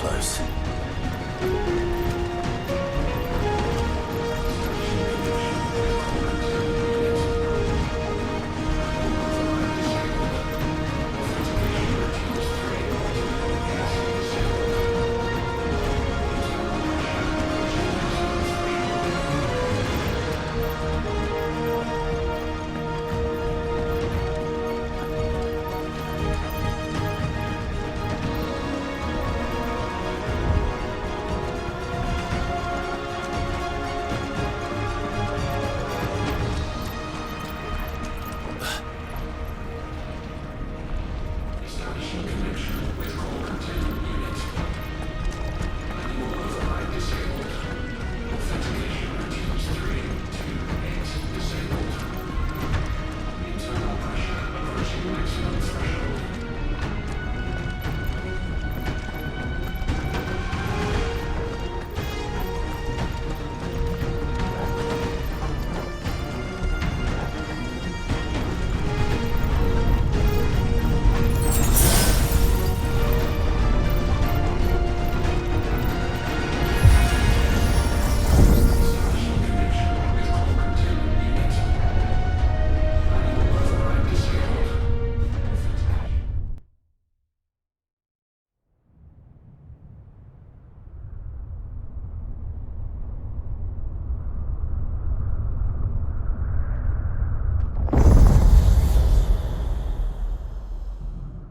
close.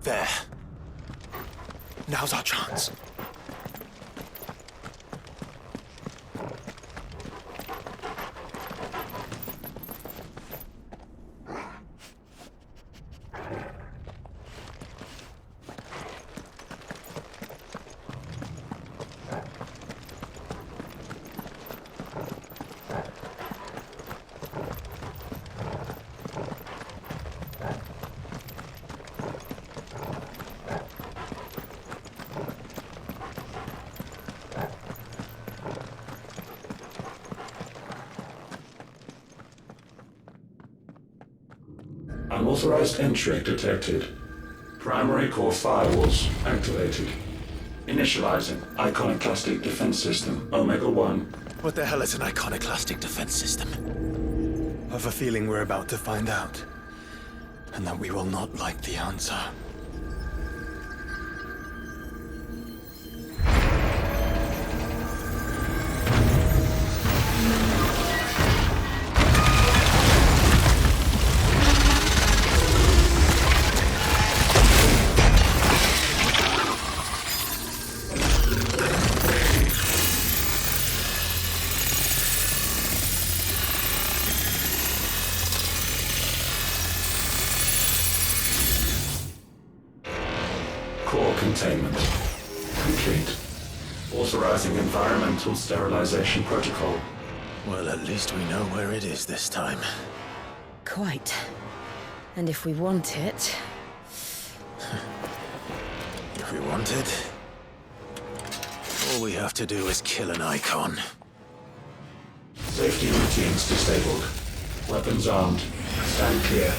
There. Now's our chance. Unauthorized entry detected. Primary core firewalls activated. Initializing iconoclastic defense system Omega-1. What the hell is an iconoclastic defense system? I have a feeling we're about to find out. And that we will not like the answer. Core containment complete. Authorizing environmental sterilization protocol. Well, at least we know where it is this time. Quite. And if we want it... If we want it, all we have to do is kill an icon. Safety routines disabled. Weapons armed. Stand clear.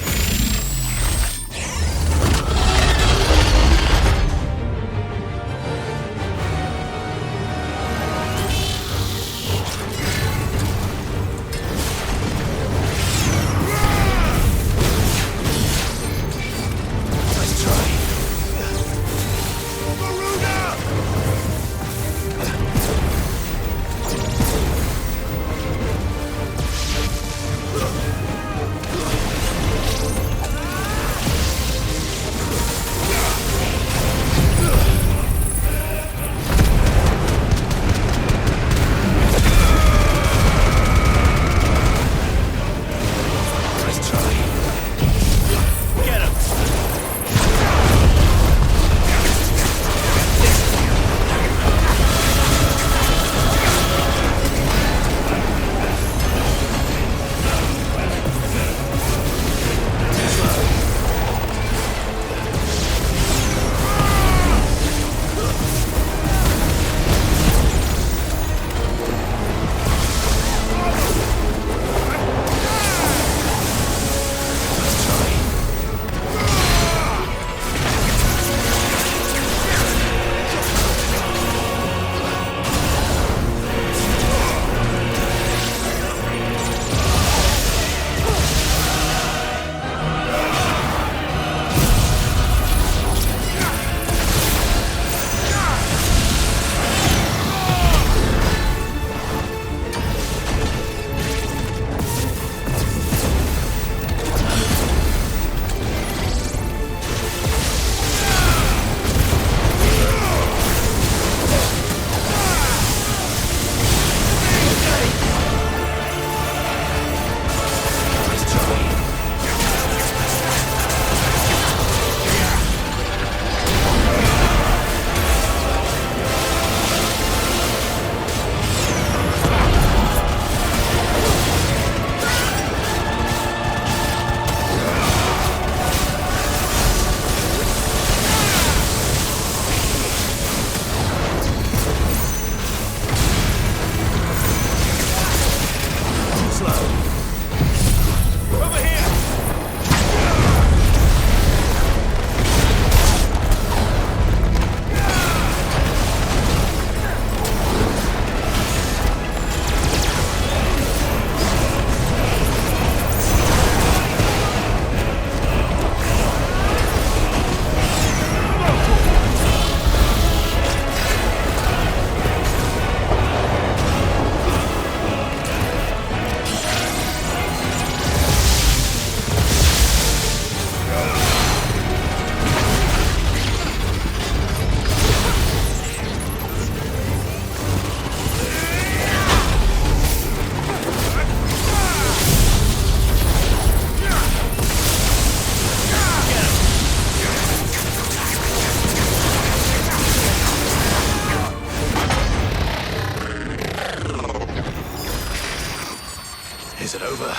over.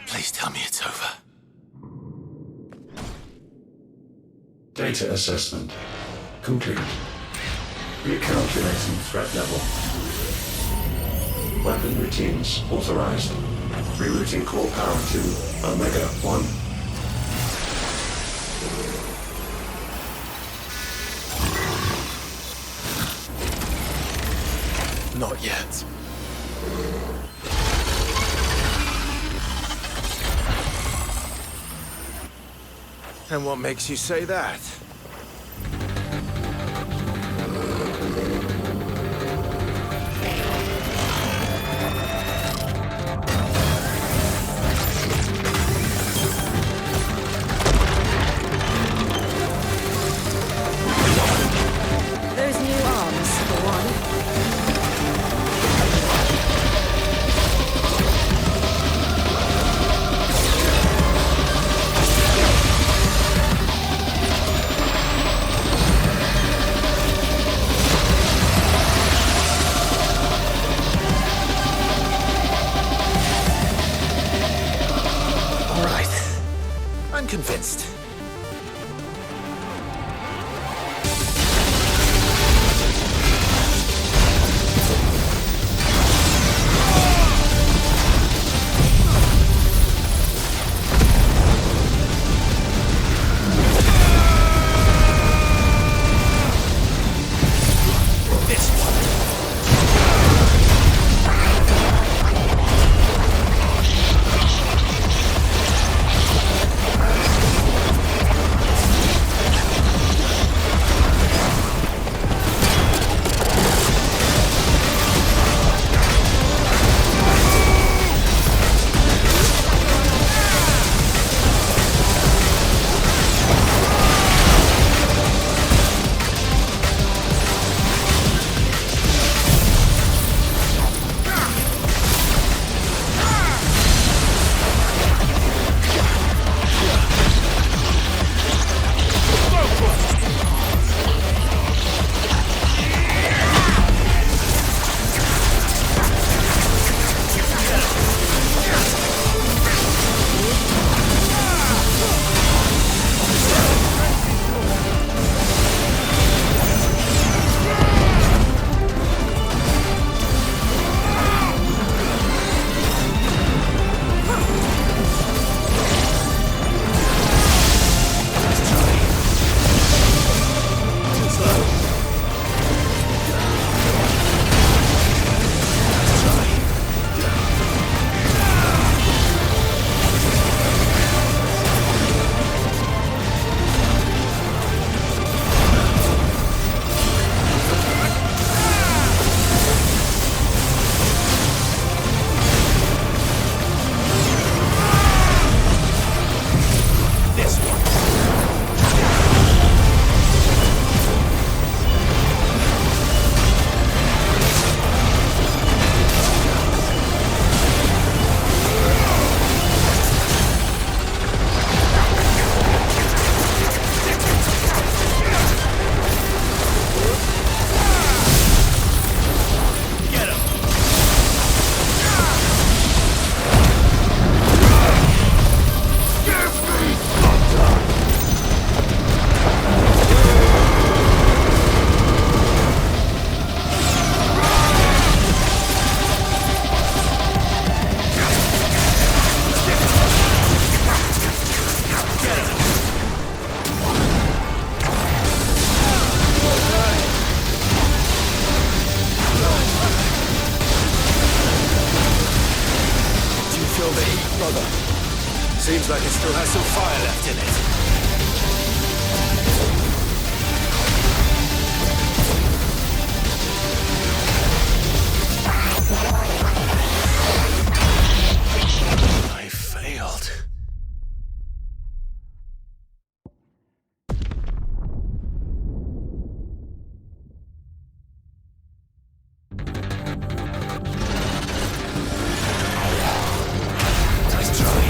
Please tell me it's over. Data assessment complete. Recalculating threat level. Weapon routines authorized. Rerouting core power to Omega 1. Not yet. And what makes you say that? Those new arms, for one. I'm convinced. Seems like it still has some fire left in it. I failed. Nice try.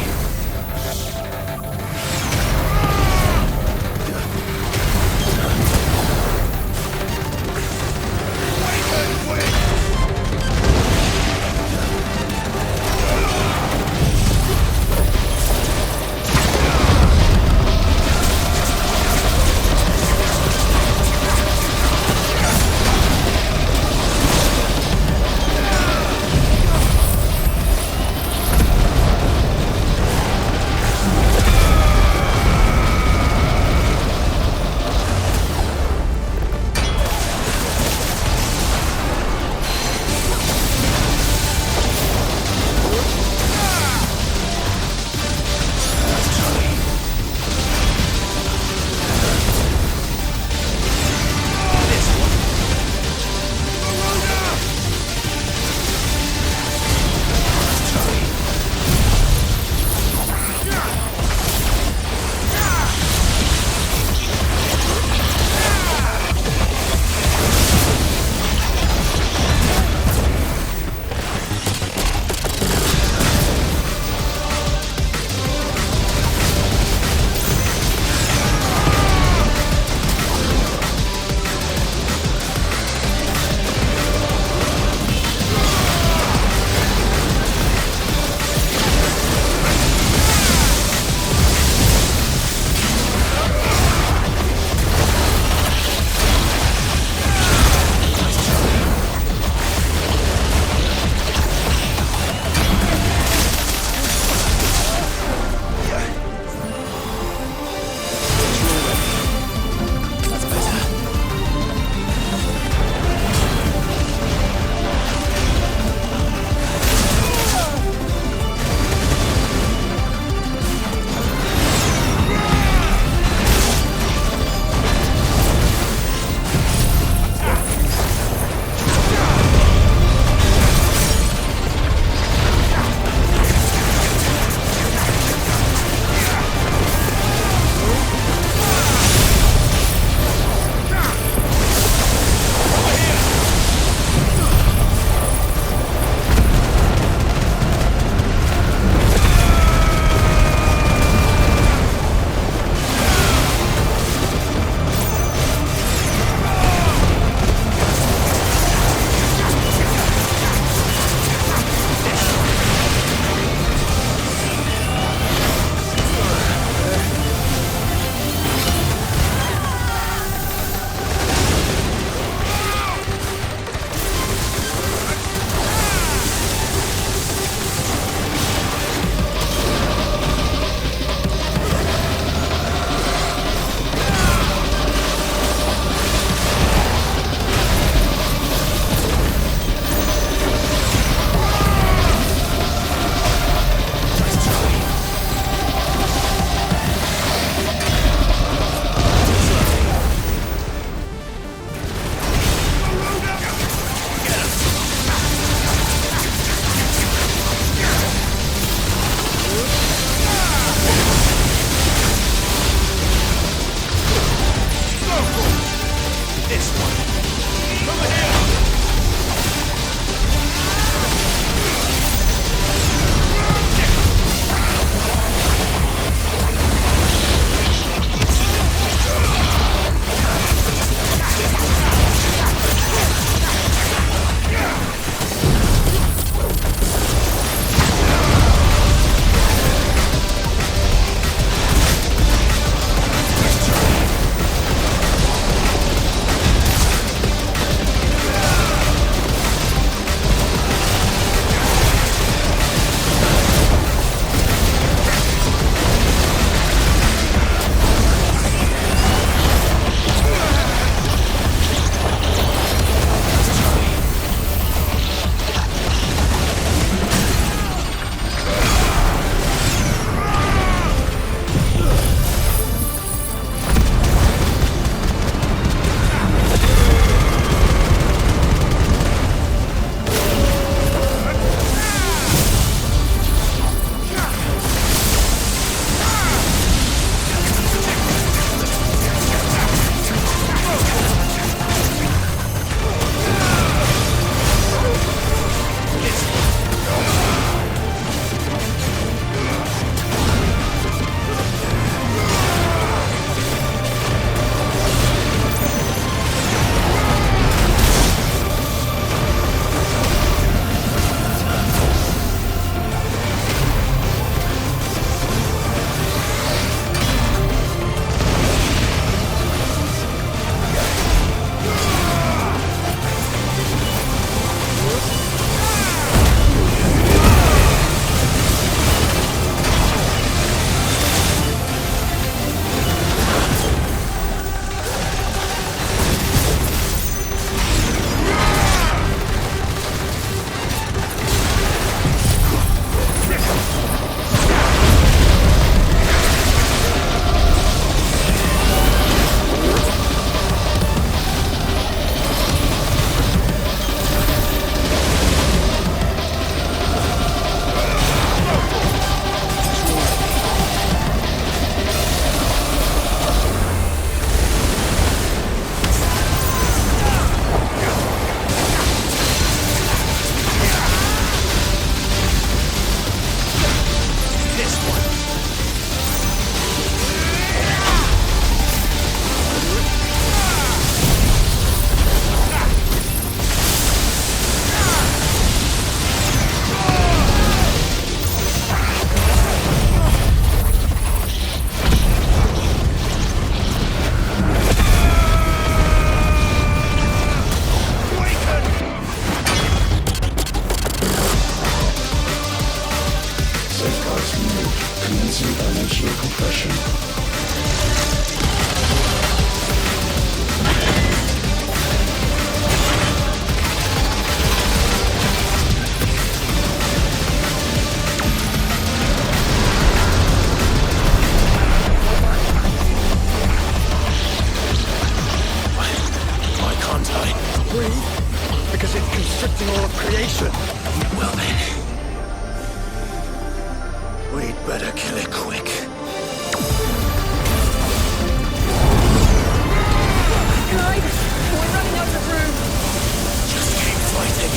breathe? Because it's constricting all of creation. Well then, we'd better kill it quick. Clive, we're running out of room. Just keep fighting.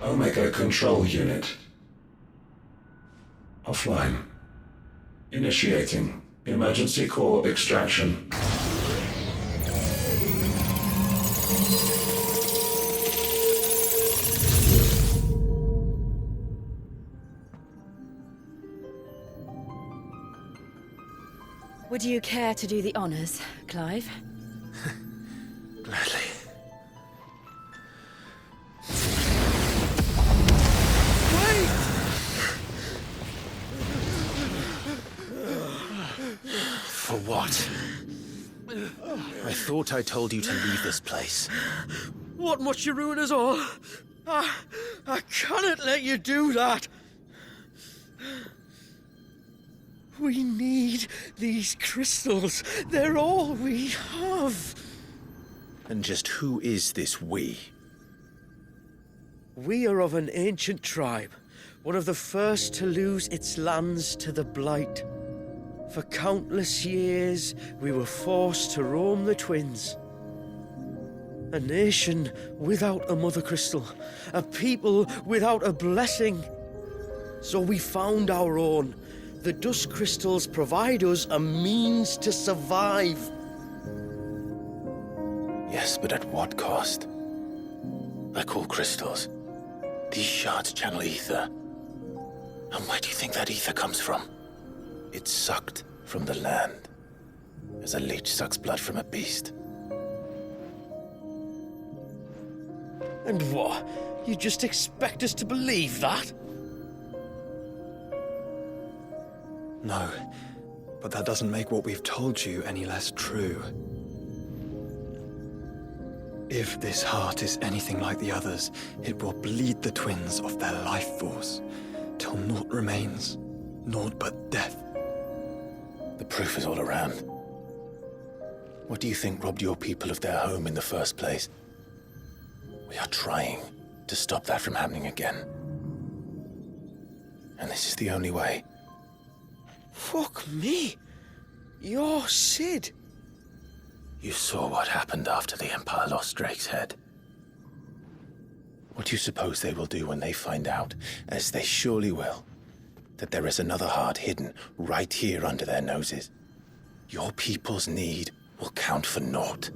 Omega Control Unit. Offline. Initiating emergency core extraction. Would you care to do the honors, Clive? Gladly. For what? I thought I told you to leave this place. What must you ruin us all? I cannot let you do that. We need these crystals. They're all we have. And just who is this we? We are of an ancient tribe, one of the first to lose its lands to the Blight. For countless years, we were forced to roam the Twins. A nation without a Mother Crystal, a people without a blessing. So we found our own. The Dust Crystals provide us a means to survive. Yes, but at what cost? Like all crystals, these shards channel ether. And where do you think that ether comes from? It's sucked from the land, as a leech sucks blood from a beast. And what? You just expect us to believe that? No, but that doesn't make what we've told you any less true. If this heart is anything like the others, it will bleed the twins of their life force, till naught remains, naught but death. The proof is all around. What do you think robbed your people of their home in the first place? We are trying to stop that from happening again. And this is the only way. Fuck me. You're Sid. You saw what happened after the Empire lost Drake's head. What do you suppose they will do when they find out, as they surely will, that there is another heart hidden right here under their noses? Your people's need will count for naught.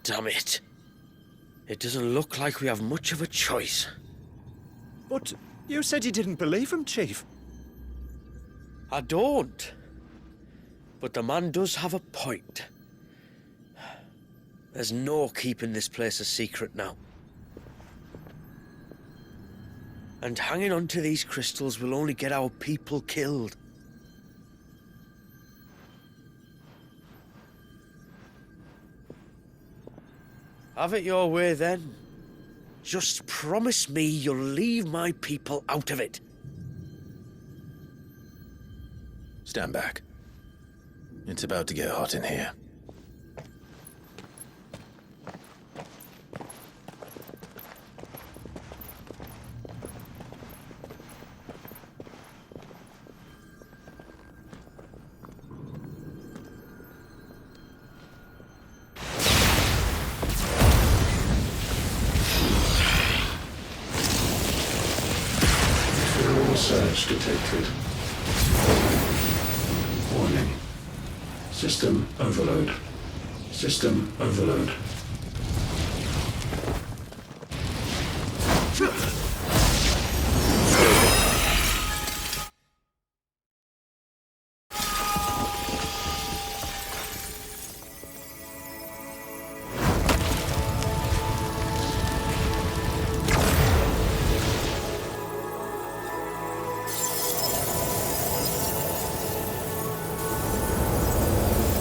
Damn it. It doesn't look like we have much of a choice. But you said you didn't believe him, Chief. I don't. But the man does have a point. There's no keeping this place a secret now. And hanging on to these crystals will only get our people killed. Have it your way then. Just promise me you'll leave my people out of it. Stand back. It's about to get hot in here. Surge detected. Warning. System overload. System overload.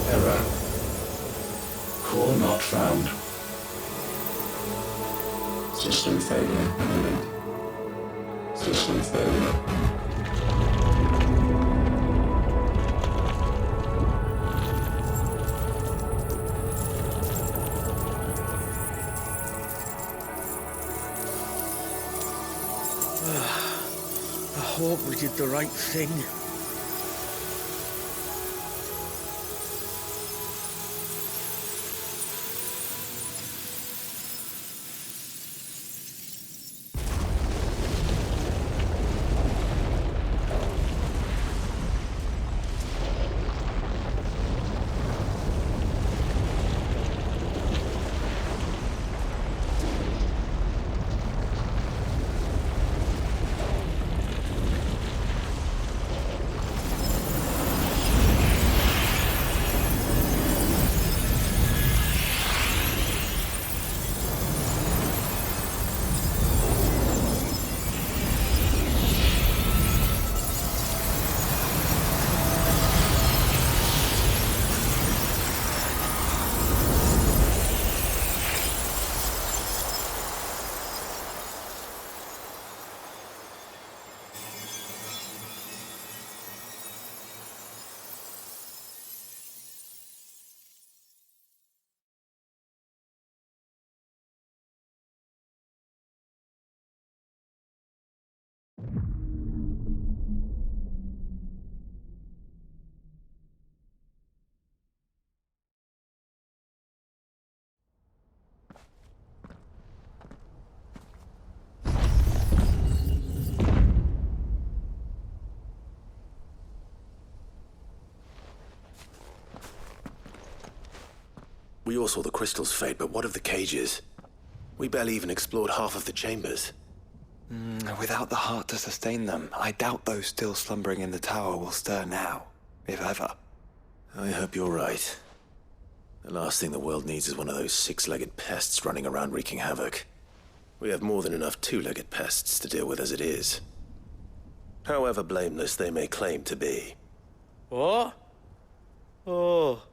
Error. Core not found. System failure imminent. System failure. I hope we did the right thing. We all saw the crystals fade, but what of the cages? We barely even explored half of the chambers. Without the heart to sustain them, I doubt those still slumbering in the tower will stir now, if ever. I hope you're right. The last thing the world needs is one of those six-legged pests running around wreaking havoc. We have more than enough two-legged pests to deal with as it is. However blameless they may claim to be. What? Oh,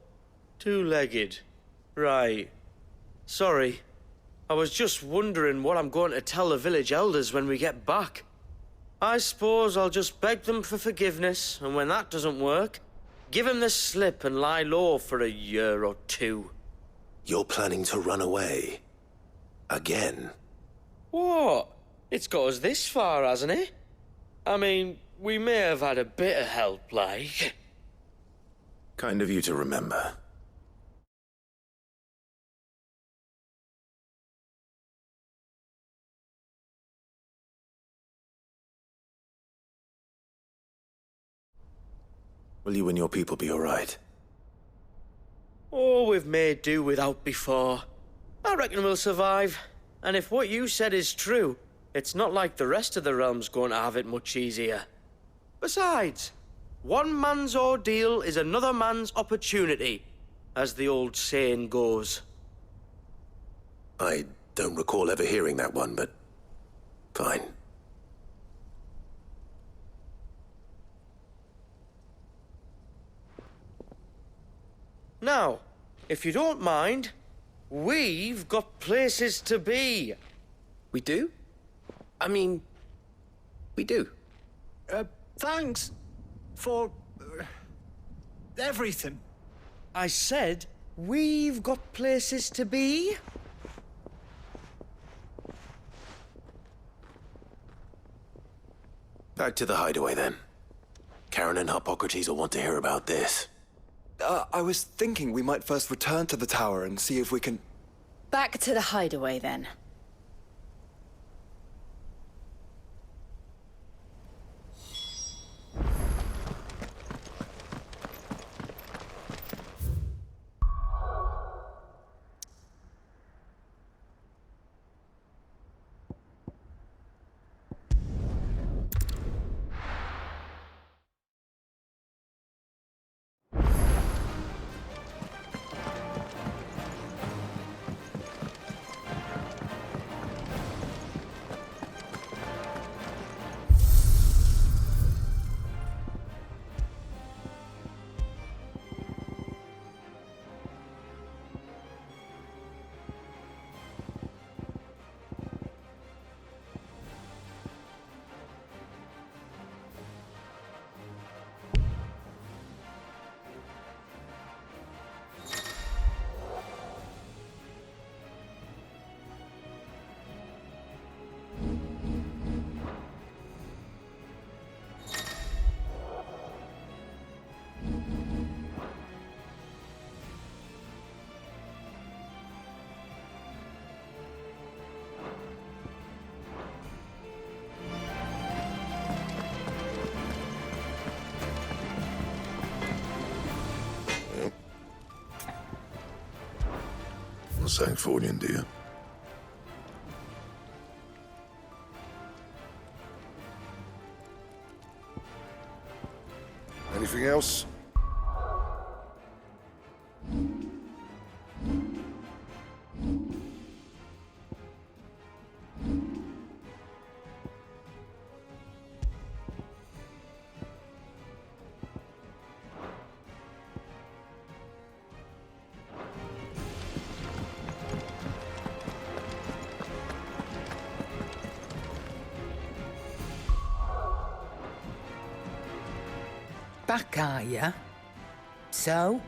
two-legged. Right. Sorry. I was just wondering what I'm going to tell the village elders when we get back. I suppose I'll just beg them for forgiveness, and when that doesn't work, give them the slip and lie low for a year or two. You're planning to run away? Again? What? It's got us this far, hasn't it? I mean, we may have had a bit of help, like. Kind of you to remember. Will you and your people be all right? Oh, we've made do without before. I reckon we'll survive. And if what you said is true, it's not like the rest of the realm's going to have it much easier. Besides, one man's ordeal is another man's opportunity, as the old saying goes. I don't recall ever hearing that one, but fine. Now, if you don't mind, we've got places to be. We do? I mean, we do. Thanks for everything. I said, we've got places to be. Back to the hideaway, then. Karen and Hippocrates will want to hear about this. I was thinking we might first return to the tower and see if we can... Back to the hideaway, then. Thanks for you, dear. Anything else? Back, are ya? So?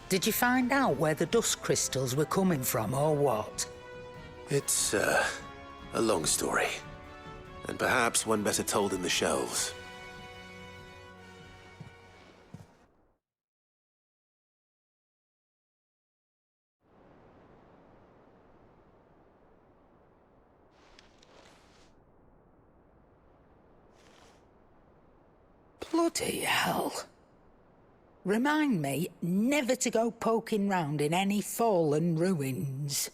Did you find out where the dust crystals were coming from, or what? It's, a long story. And perhaps one better told in the shelves. Bloody hell. Remind me never to go poking round in any fallen ruins.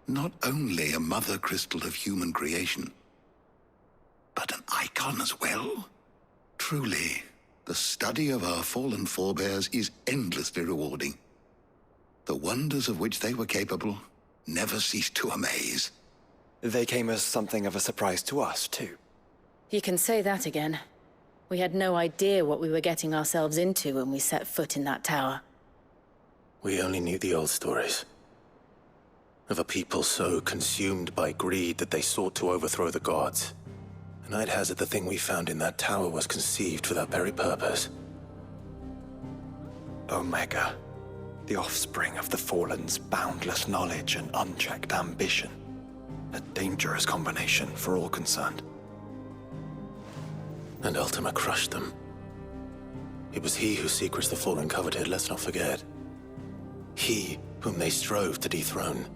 Not only a mother crystal of human creation, but an icon as well. Truly, the study of our fallen forebears is endlessly rewarding. The wonders of which they were capable never ceased to amaze. They came as something of a surprise to us, too. You can say that again. We had no idea what we were getting ourselves into when we set foot in that tower. We only knew the old stories. Of a people so consumed by greed that they sought to overthrow the gods. And I'd hazard the thing we found in that tower was conceived for that very purpose. Omega, the offspring of the Fallen's boundless knowledge and unchecked ambition. A dangerous combination for all concerned. And Ultima crushed them. It was he whose secrets the Fallen coveted, let's not forget. He whom they strove to dethrone.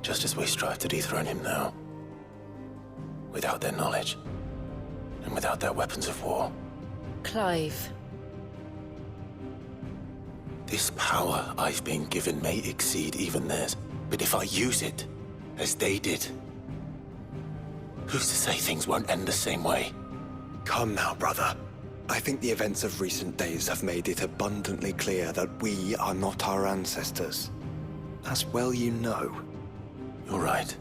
Just as we strive to dethrone him now. Without their knowledge. And without their weapons of war. Clive. This power I've been given may exceed even theirs, but if I use it, as they did, who's to say things won't end the same way? Come now, brother. I think the events of recent days have made it abundantly clear that we are not our ancestors. As well you know. You're right.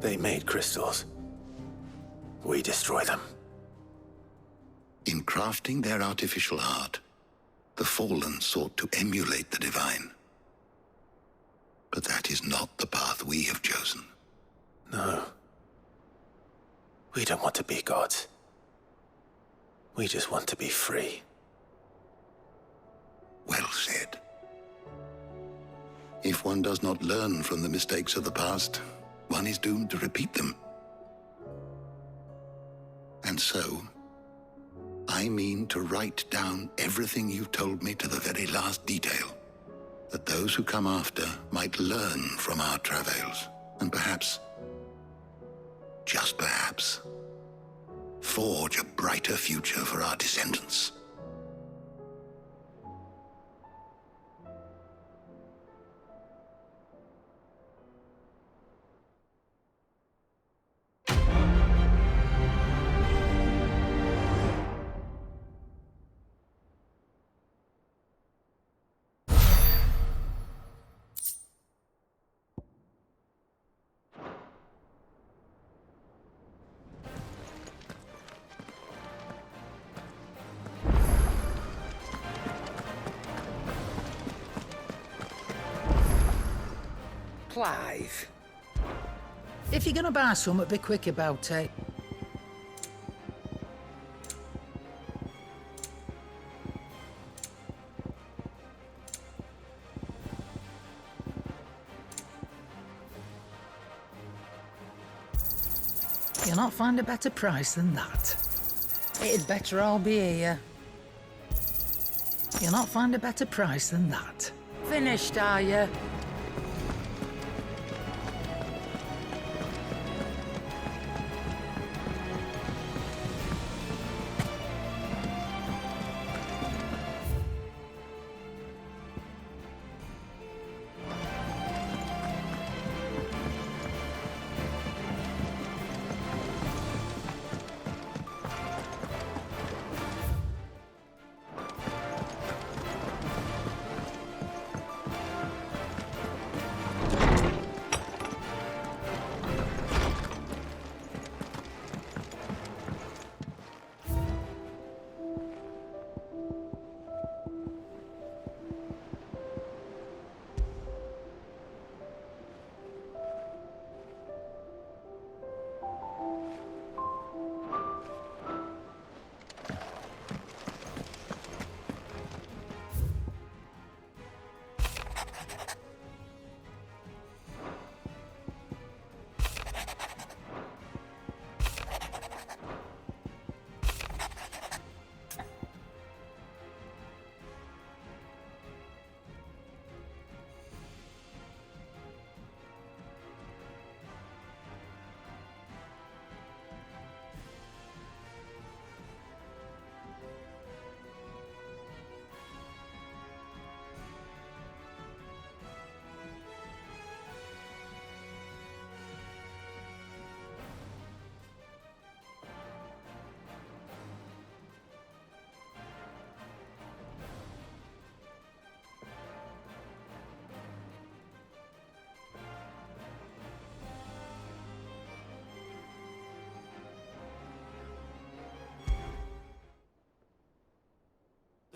They made crystals. We destroy them. In crafting their artificial art, the Fallen sought to emulate the divine. But that is not the path we have chosen. No. We don't want to be gods. We just want to be free. Well said. If one does not learn from the mistakes of the past, one is doomed to repeat them. And so, I mean to write down everything you've told me to the very last detail, that those who come after might learn from our travails, and perhaps, just perhaps, forge a brighter future for our descendants. Clive. If you're gonna buy something, be quick about it. You'll not find a better price than that. It'd better all be here. You'll not find a better price than that. Finished, are you?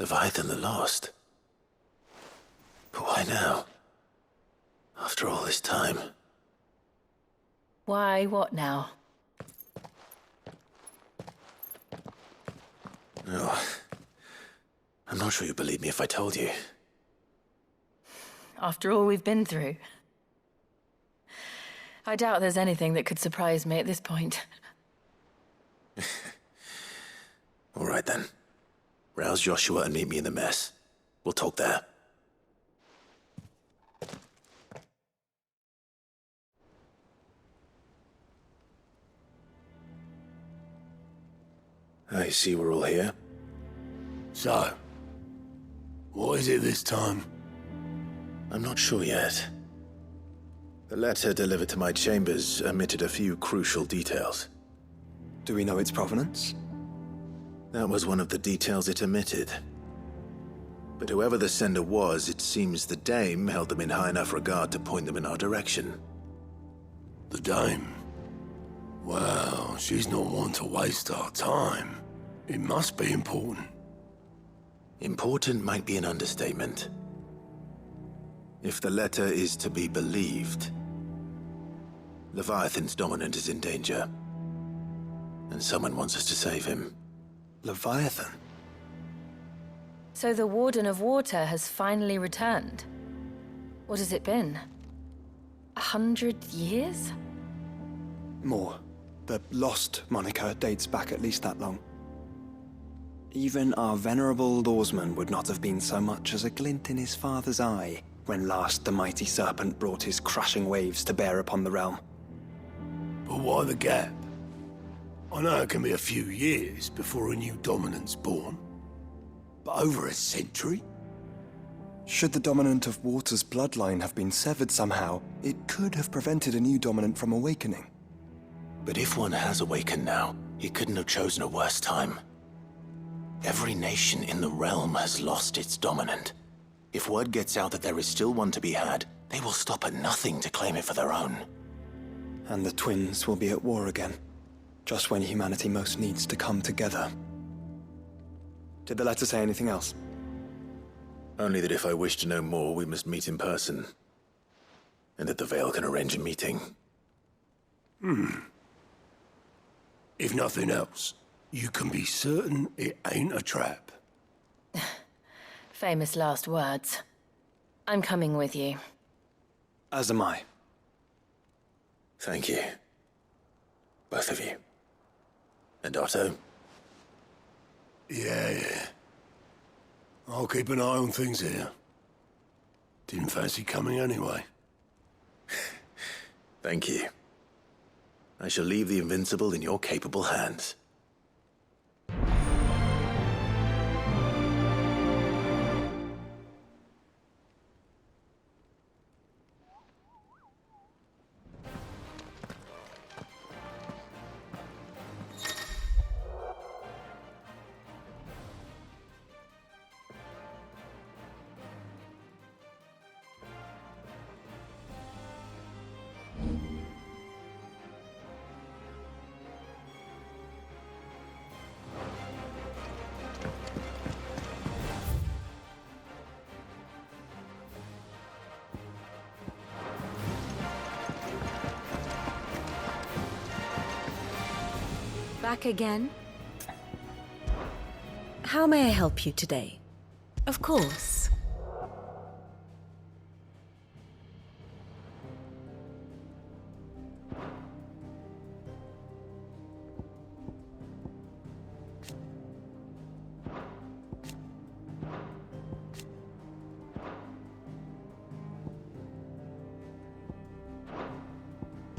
Leviathan the Lost. But why now? After all this time. Why, what now? Oh, I'm not sure you'd believe me if I told you. After all we've been through. I doubt there's anything that could surprise me at this point. All right then. Rouse Joshua and meet me in the mess. We'll talk there. I see we're all here. So, what is it this time? I'm not sure yet. The letter delivered to my chambers omitted a few crucial details. Do we know its provenance? That was one of the details it omitted. But whoever the sender was, it seems the Dame held them in high enough regard to point them in our direction. The Dame? Well, she's not one to waste our time. It must be important. Important might be an understatement. If the letter is to be believed, Leviathan's dominant is in danger. And someone wants us to save him. Leviathan? So the Warden of Water has finally returned. What has it been? 100 years? More. The Lost moniker dates back at least that long. Even our venerable lawsman would not have been so much as a glint in his father's eye when last the mighty serpent brought his crushing waves to bear upon the realm. But why the gap? I know it can be a few years before a new dominant's born. But over a century? Should the dominant of Water's bloodline have been severed somehow, it could have prevented a new dominant from awakening. But if one has awakened now, he couldn't have chosen a worse time. Every nation in the realm has lost its dominant. If word gets out that there is still one to be had, they will stop at nothing to claim it for their own. And the twins will be at war again, just when humanity most needs to come together. Did the letter say anything else? Only that if I wish to know more, we must meet in person. And that the Veil can arrange a meeting. If nothing else, you can be certain it ain't a trap. Famous last words. I'm coming with you. As am I. Thank you. Both of you. And Otto? Yeah. I'll keep an eye on things here. Didn't fancy coming anyway. Thank you. I shall leave the Invincible in your capable hands. Back again? How may I help you today? Of course.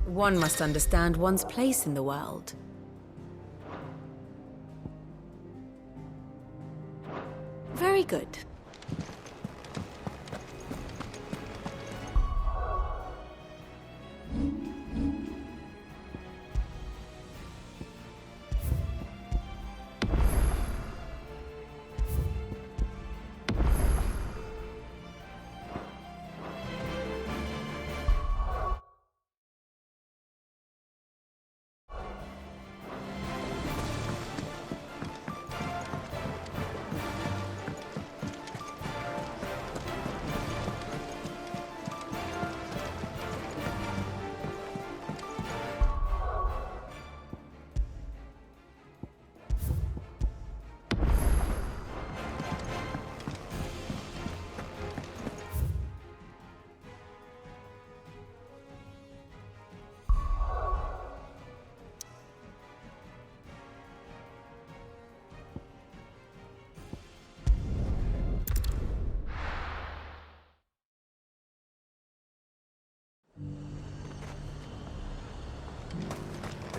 One must understand one's place in the world. Very good.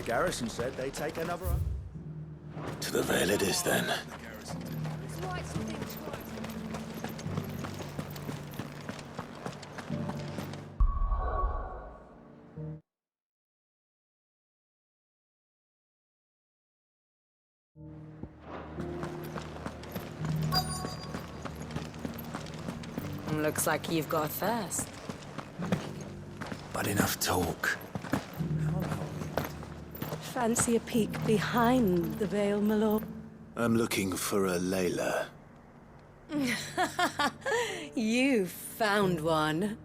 garrison said they'd take another... To the Vale it is, then. Looks like you've got a thirst. But enough talk. Fancy a peek behind the veil, my lord? I'm looking for a Layla. You found one.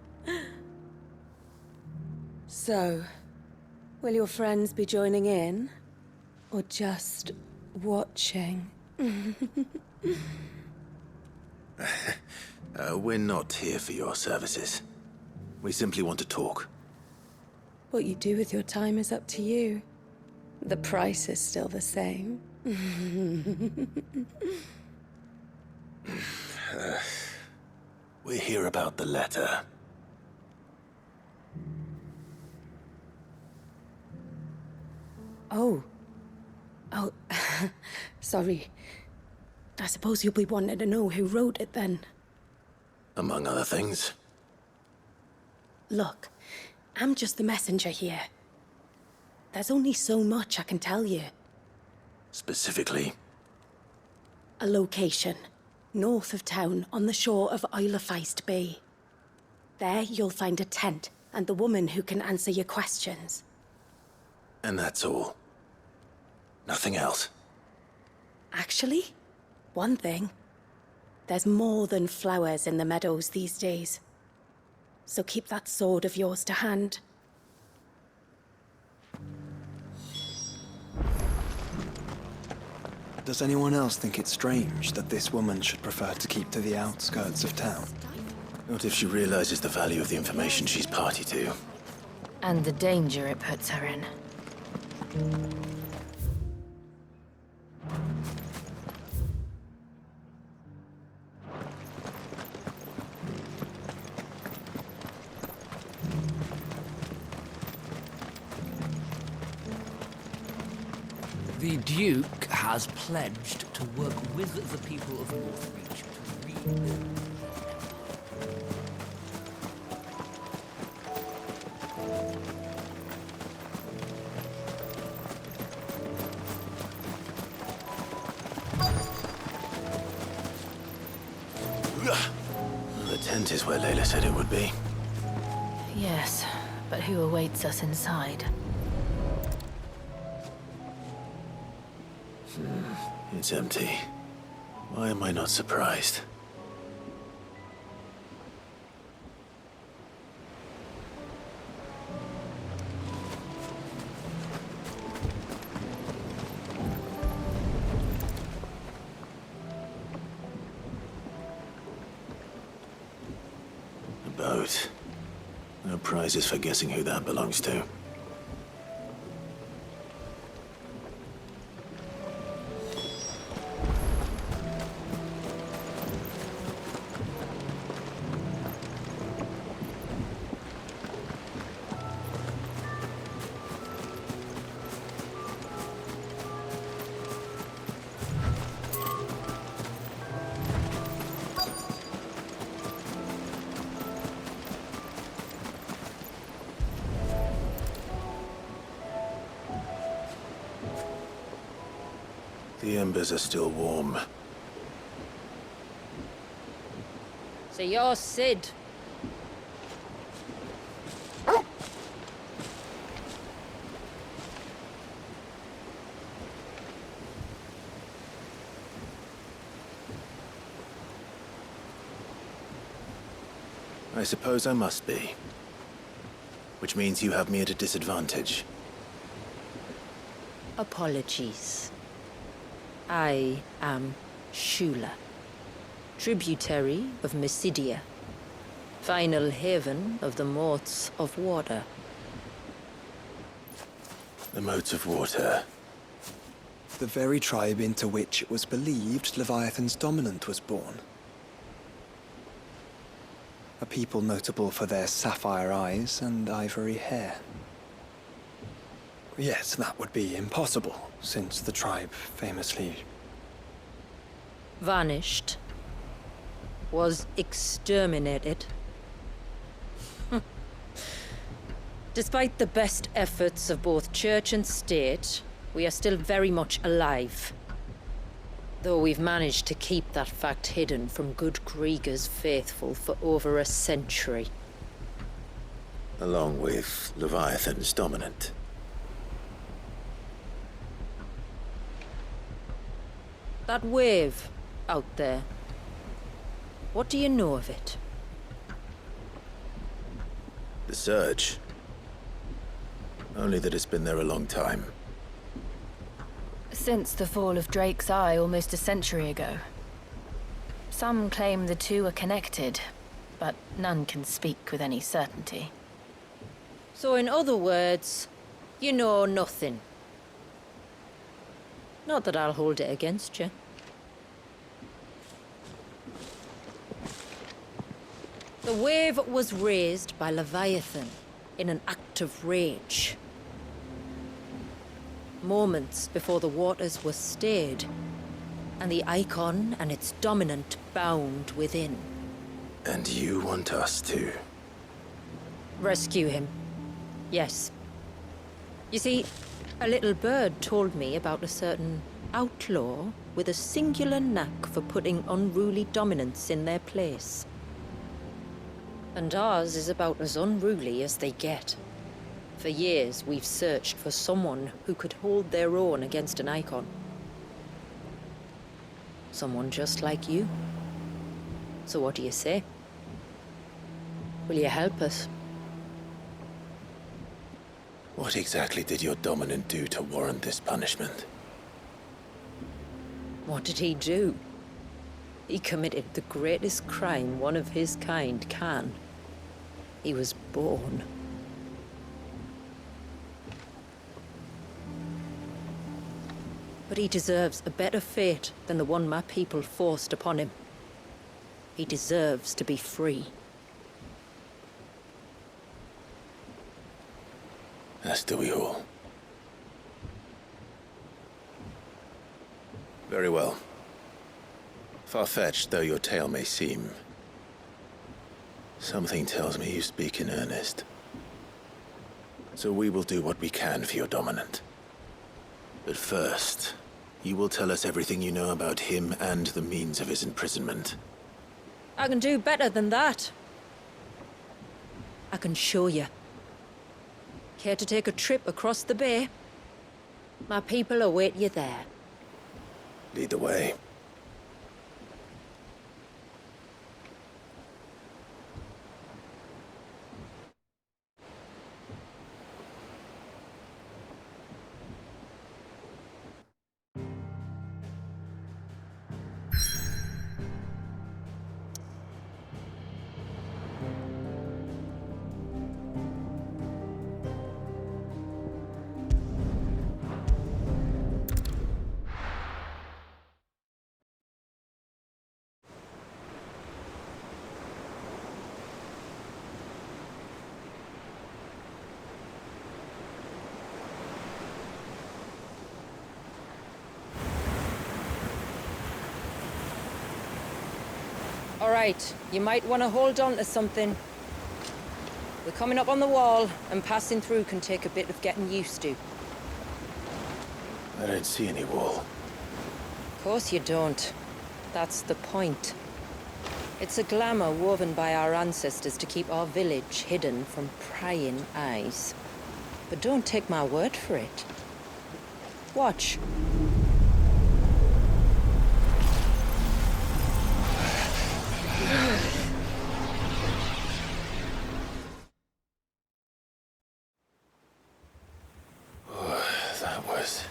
So, will your friends be joining in? Or just watching? We're not here for your services. We simply want to talk. What you do with your time is up to you. The price is still the same. We're here about the letter. Oh. Oh, sorry. I suppose you'll be wanting to know who wrote it then. Among other things. Look, I'm just the messenger here. There's only so much I can tell you. Specifically? A location, north of town, on the shore of Isle of Feist Bay. There you'll find a tent and the woman who can answer your questions. And that's all. Nothing else. Actually, one thing. There's more than flowers in the meadows these days. So keep that sword of yours to hand. Does anyone else think it's strange that this woman should prefer to keep to the outskirts of town? Not if she realizes the value of the information she's party to. And the danger it puts her in. The Duke has pledged to work with the people of Northreach to rebuild. The tent is where Layla said it would be. Yes, but who awaits us inside? It's empty. Why am I not surprised? A boat. No prizes for guessing who that belongs to. The embers are still warm. So you're Sid. I suppose I must be. Which means you have me at a disadvantage. Apologies. I am Shula, tributary of Mysidia, final haven of the Moths of Water. The Moats of Water. The very tribe into which it was believed Leviathan's dominant was born. A people notable for their sapphire eyes and ivory hair. yes, that would be impossible, since the tribe famously... Vanished. Was exterminated. Despite the best efforts of both church and state, we are still very much alive. Though we've managed to keep that fact hidden from good Krieger's faithful for over a century. Along with Leviathan's dominant. That wave out there. What do you know of it? The surge. Only that it's been there a long time. Since the fall of Drake's Eye almost a century ago. Some claim the two are connected, but none can speak with any certainty. So in other words, you know nothing. Not that I'll hold it against you. The wave was raised by Leviathan in an act of rage. Moments before the waters were stayed, and the icon and its dominant bound within. And you want us to? Rescue him. Yes. You see, a little bird told me about a certain outlaw with a singular knack for putting unruly dominants in their place. And ours is about as unruly as they get. For years, we've searched for someone who could hold their own against an icon. Someone just like you. So what do you say? Will you help us? What exactly did your dominant do to warrant this punishment? What did he do? He committed the greatest crime one of his kind can. He was born. But he deserves a better fate than the one my people forced upon him. He deserves to be free. As do we all. Very well. Far-fetched though your tale may seem, something tells me you speak in earnest. So we will do what we can for your dominant. But first, you will tell us everything you know about him and the means of his imprisonment. I can do better than that. I can show you. Care to take a trip across the bay? My people await you there. Lead the way. All right, you might want to hold on to something. We're coming up on the wall, and passing through can take a bit of getting used to. I don't see any wall. Of course you don't. That's the point. It's a glamour woven by our ancestors to keep our village hidden from prying eyes. But don't take my word for it. Watch. That was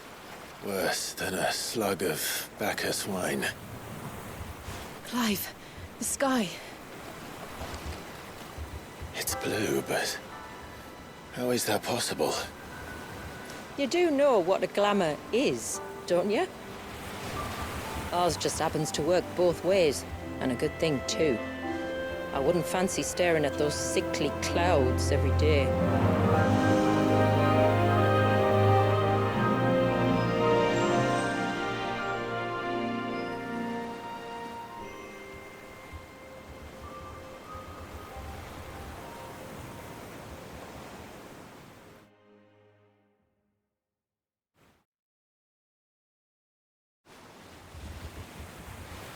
worse than a slug of Bacchus wine. Clive, the sky. It's blue, but how is that possible? You do know what a glamour is, don't you? Ours just happens to work both ways, and a good thing too. I wouldn't fancy staring at those sickly clouds every day.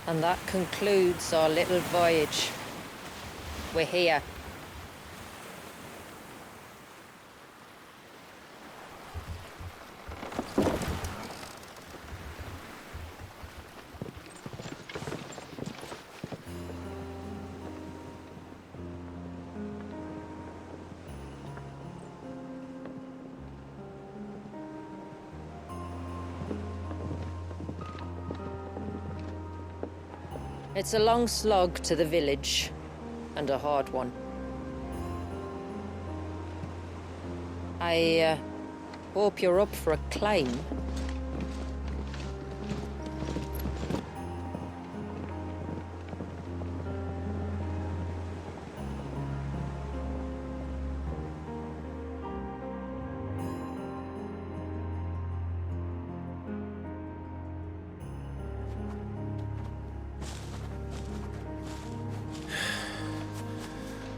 And that concludes our little voyage. We're here. It's a long slog to the village, and a hard one. I hope you're up for a climb.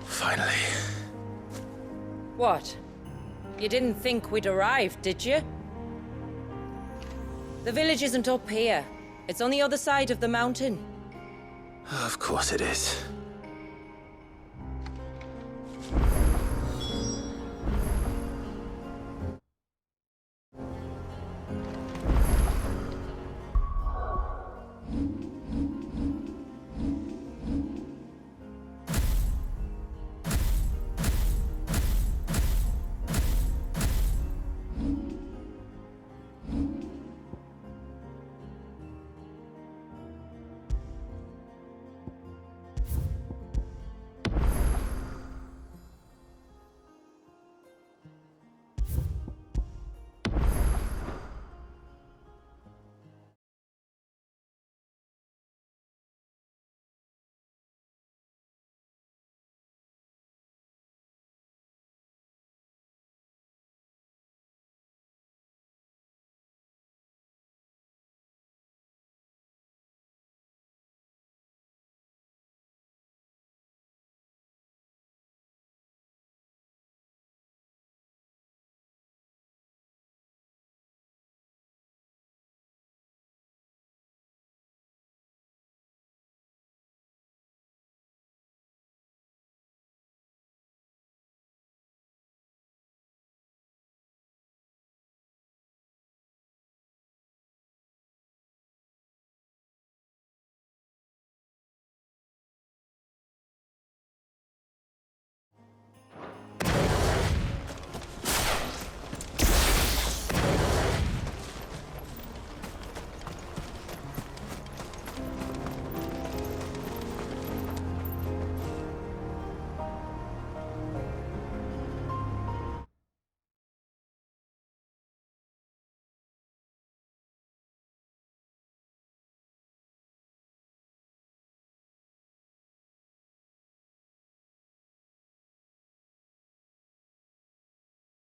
Finally. What? You didn't think we'd arrived, did you? The village isn't up here. It's on the other side of the mountain. Of course it is.